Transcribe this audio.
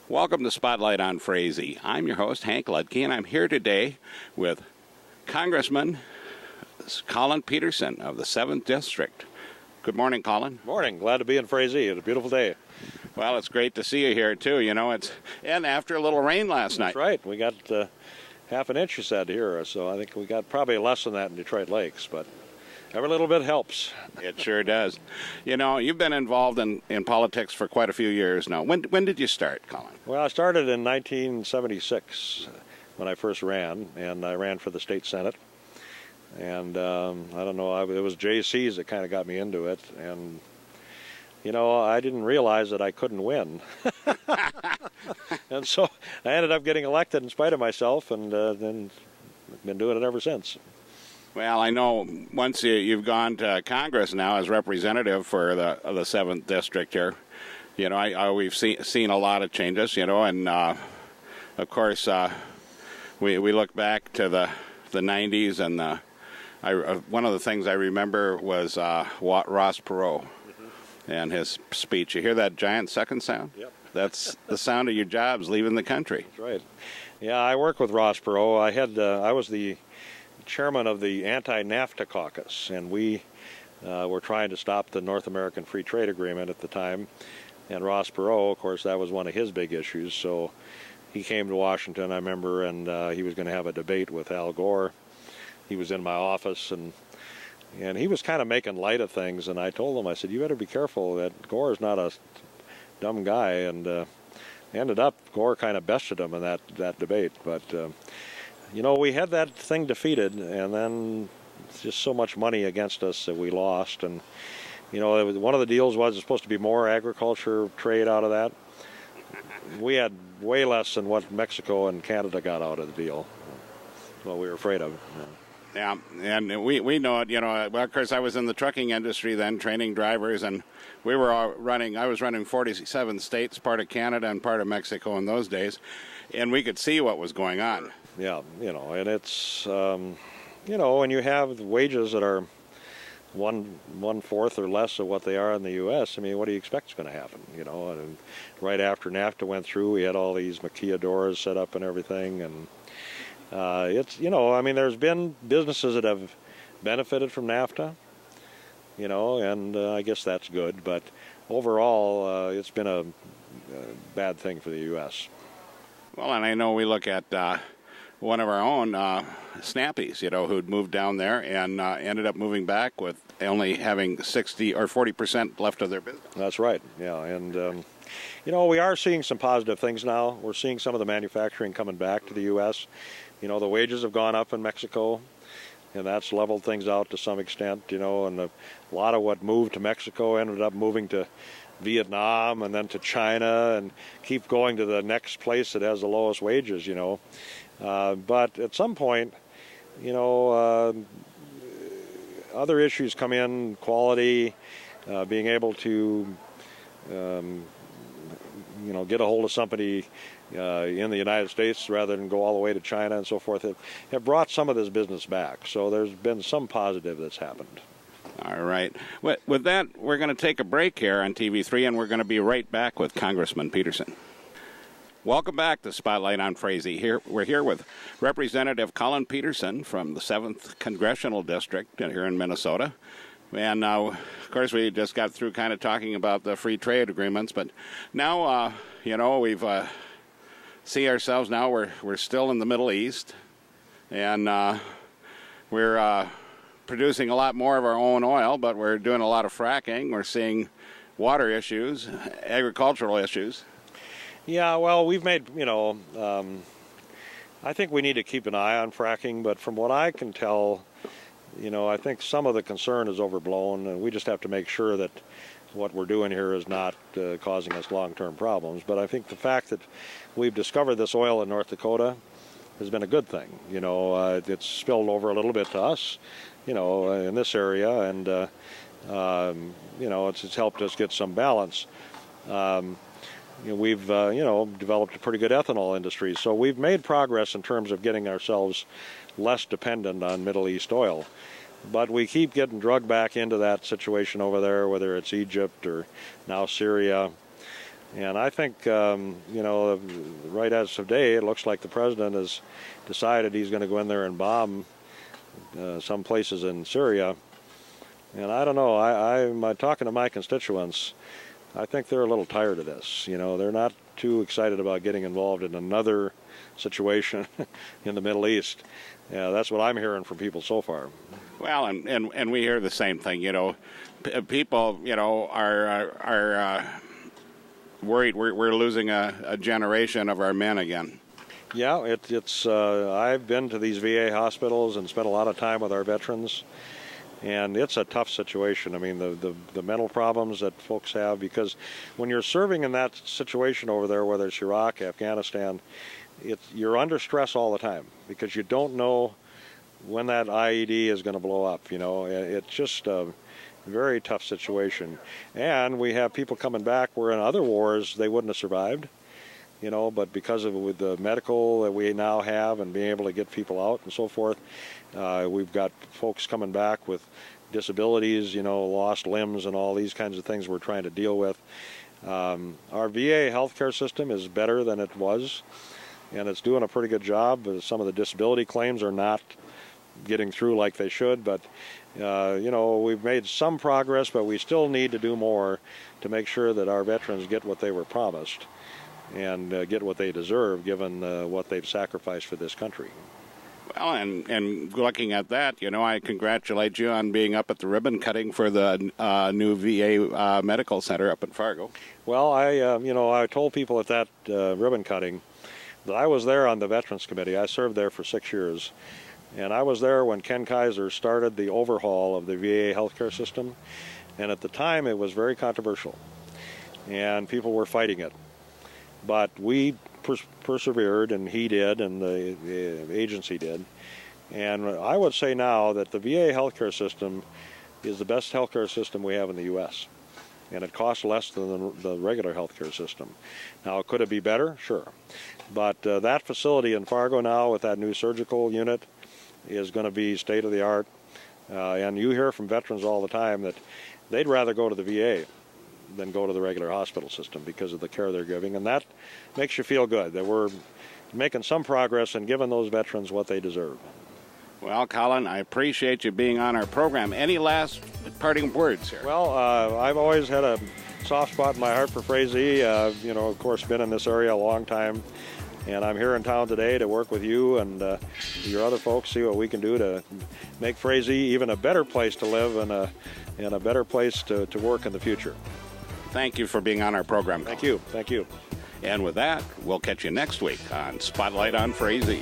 Welcome to Spotlight on Frazee. I'm your host, Hank Ludke, and I'm here today with Congressman Collin Peterson of the 7th District. Good morning, Collin. Morning. Glad to be in Frazee. It's a beautiful day. Well, it's great to see you here, too. You know, and after a little rain last night. That's right. We got half an inch, you said, here, so I think we got probably less than that in Detroit Lakes, but every little bit helps. It sure does. You know, you've been involved in politics for quite a few years now. When did you start, Collin? Well, I started in 1976 when I first ran, and I ran for the state senate. And I don't know, it was JC's that kind of got me into it. And, you know, I didn't realize that I couldn't win. And so I ended up getting elected in spite of myself, and then been doing it ever since. Well, I know once you've gone to Congress now as representative for the 7th District here, you know, we've seen a lot of changes, you know, and of course we look back to the 90s, and one of the things I remember was Ross Perot and his speech. You hear that giant second sound? Yep. That's the sound of your jobs leaving the country. That's right. Yeah, I worked with Ross Perot. I was the chairman of the anti-NAFTA caucus, and we were trying to stop the North American Free Trade Agreement at the time. And Ross Perot, of course, that was one of his big issues. So he came to Washington, I remember, and he was going to have a debate with Al Gore. He was in my office, and he was kind of making light of things. And I told him, I said, you better be careful that Gore is not a dumb guy. And ended up, Gore kind of bested him in that debate. But you know, we had that thing defeated, and then just so much money against us that we lost. And, you know, one of the deals was supposed to be more agriculture trade out of that. We had way less than what Mexico and Canada got out of the deal. What we were afraid of. Yeah, and we know it, you know. Well, of course, I was in the trucking industry then, training drivers, and we were I was running 47 states, part of Canada and part of Mexico in those days, and we could see what was going on. Yeah, you know, and it's, you know, when you have wages that are one-fourth or less of what they are in the U.S., I mean, what do you expect is going to happen, you know? And right after NAFTA went through, we had all these maquiladoras set up and everything, and it's, you know, I mean, there's been businesses that have benefited from NAFTA, you know, and I guess that's good, but overall, it's been a bad thing for the U.S. Well, and I know we look at one of our own snappies, you know, who'd moved down there and ended up moving back with only having 60 or 40% left of their business. That's right, yeah, and you know, we are seeing some positive things now. We're seeing some of the manufacturing coming back to the U.S. You know, the wages have gone up in Mexico, and that's leveled things out to some extent, you know, and a lot of what moved to Mexico ended up moving to Vietnam and then to China, and keep going to the next place that has the lowest wages, you know. But at some point, you know, other issues come in, quality, being able to, you know, get a hold of somebody in the United States rather than go all the way to China and so forth. It have brought some of this business back. So there's been some positive that's happened. All right. With that, we're going to take a break here on TV3, and we're going to be right back with Congressman Peterson. Welcome back to Spotlight on Frazee. We're here with Representative Collin Peterson from the 7th Congressional District here in Minnesota. And of course, we just got through kind of talking about the free trade agreements, but now, you know, we've see ourselves now, we're still in the Middle East, and we're producing a lot more of our own oil, but we're doing a lot of fracking. We're seeing water issues, agricultural issues. Yeah, well, we've made, you know, I think we need to keep an eye on fracking, but from what I can tell, you know, I think some of the concern is overblown, and we just have to make sure that what we're doing here is not causing us long-term problems. But I think the fact that we've discovered this oil in North Dakota has been a good thing. You know, it's spilled over a little bit to us, you know, in this area, and, you know, it's helped us get some balance. You know, we've, you know, developed a pretty good ethanol industry. So we've made progress in terms of getting ourselves less dependent on Middle East oil. But we keep getting drugged back into that situation over there, whether it's Egypt or now Syria. And I think, right as of today, it looks like the president has decided he's going to go in there and bomb some places in Syria. And I don't know, I'm talking to my constituents, I think they're a little tired of this. They're not too excited about getting involved in another situation in the Middle East. That's what I'm hearing from people so far. Well, and we hear the same thing. People, are worried we're losing a generation of our men again. Yeah, it's. I've been to these VA hospitals and spent a lot of time with our veterans, and it's a tough situation. I mean, the mental problems that folks have, because when you're serving in that situation over there, whether it's Iraq, Afghanistan, you're under stress all the time because you don't know when that IED is going to blow up. It's just a very tough situation. And we have people coming back where in other wars they wouldn't have survived, but because of with the medical that we now have and being able to get people out and so forth, we've got folks coming back with disabilities, lost limbs and all these kinds of things we're trying to deal with. Our VA healthcare system is better than it was, and it's doing a pretty good job. Some of the disability claims are not getting through like they should, but we've made some progress, but we still need to do more to make sure that our veterans get what they were promised and get what they deserve, given what they've sacrificed for this country. Well, and looking at that, I congratulate you on being up at the ribbon cutting for the new VA medical center up in Fargo. Well, I told people at that ribbon cutting that I was there on the Veterans Committee. I served there for 6 years. And I was there when Ken Kaiser started the overhaul of the VA healthcare system. And at the time, it was very controversial. And people were fighting it. But we persevered, and he did, and the agency did. And I would say now that the VA healthcare system is the best healthcare system we have in the U.S. And it costs less than the regular healthcare system. Now, could it be better? Sure. But that facility in Fargo now with that new surgical unit is going to be state-of-the-art. And you hear from veterans all the time that they'd rather go to the VA than go to the regular hospital system because of the care they're giving. And that makes you feel good, that we're making some progress and giving those veterans what they deserve. Well, Collin, I appreciate you being on our program. Any last parting words here? Well, I've always had a soft spot in my heart for Frazee. Of course, been in this area a long time. And I'm here in town today to work with you and your other folks, see what we can do to make Frazee even a better place to live and a better place to work in the future. Thank you for being on our program. Thank you. Thank you. And with that, we'll catch you next week on Spotlight on Frazee.